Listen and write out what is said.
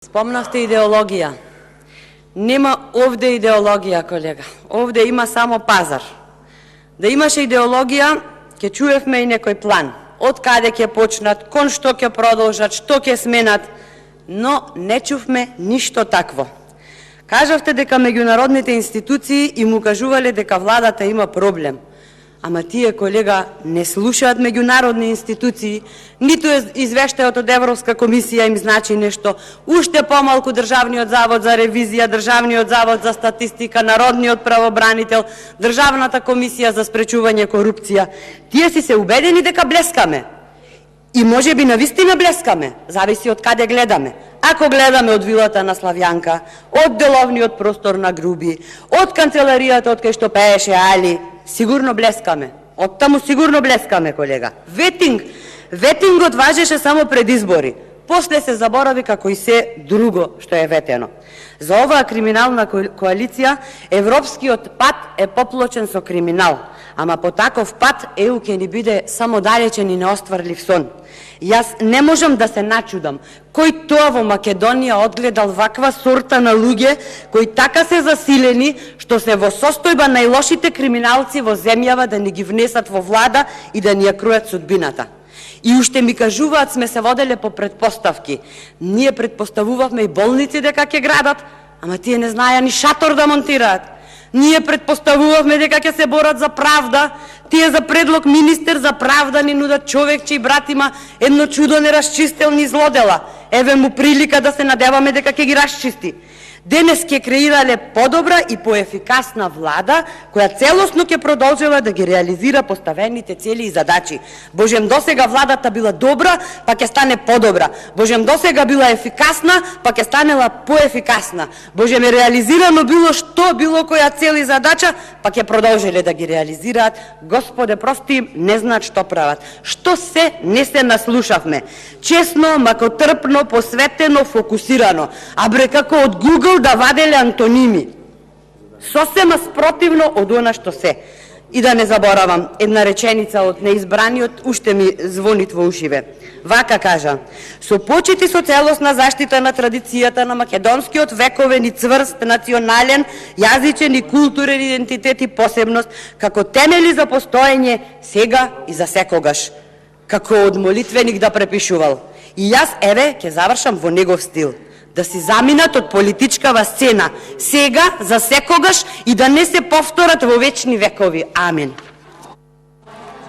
Спомнавте идеологија. Нема овде идеологија, колега. Овде има само пазар. Да имаше идеологија, ќе чуевме и некој план. Од каде ќе почнат, кон што ќе продолжат, што ќе сменат, но не чувме ништо такво. Кажавте дека меѓународните институции им укажувале дека владата има проблем. Ама тие, колега, не слушаат меѓународни институции, ниту извештајот од Европска комисија им значи нешто, уште помалку Државниот завод за ревизија, Државниот завод за статистика, Народниот правобранител, Државната комисија за спречување корупција. Тие си се убедени дека блескаме. И можеби навистина блескаме, зависи од каде гледаме. Ако гледаме од вилата на Славјанка, од деловниот простор на Груби, од канцеларијата од кај што пееше Али, сигурно блескаме. Од таму сигурно блескаме, колега. Ветингот важеше само пред избори. После се заборави како и се друго што е ветено. За оваа криминална коалиција, европскиот пат е поплочен со криминал, ама по таков пат ЕУ ќе ни биде само далечен и неостварлив сон. Јас не можам да се начудам кој тоа во Македонија одгледал ваква сорта на луѓе кои така се засилени што се во состојба најлошите криминалци во земјава да ни ги внесат во влада и да ни ја крујат судбината. И уште ми кажуваат сме се воделе по предпоставки. Ние предпоставувавме и болници дека ќе градат, ама тие не знаеа ни шатор да монтираат. Ние предпоставувавме дека ќе се борат за правда, тие за предлог министер за правда ни нудат човек чиј брат има едно чудо неразчистелни злодела. Еве му прилика да се надеваме дека ќе ги расчисти. Денес ќе креирале подобра и поефикасна влада, која целосно ќе продолжила да ги реализира поставените цели и задачи. Божем, досега владата била добра, па ќе стане подобра. Божем, досега била ефикасна, па ќе станела поефикасна. Божем, реализирано било што, било која цел и задача, па ќе продолжиле да ги реализираат. Господе, прости им, не знаат што прават. Што се не се наслушавме. Честно, макотрпно, посветено, фокусирано. А бре, како од Google да ваделе антоними. Сосема спротивно од она што се. И да не заборавам, една реченица од неизбраниот уште ми звонит во ушиве. Вака кажа: со почит и со целосна заштита на традицијата на македонскиот вековен и цврст национален, јазичен и културен идентитет и посебност, како темели за постоење сега и за секогаш. Како од молитвеник да препишувал. И јас, еве, ќе завршам во негов стил. Да си заминат од политичкава сцена, сега, за секогаш и да не се повторат во вечни векови. Амин.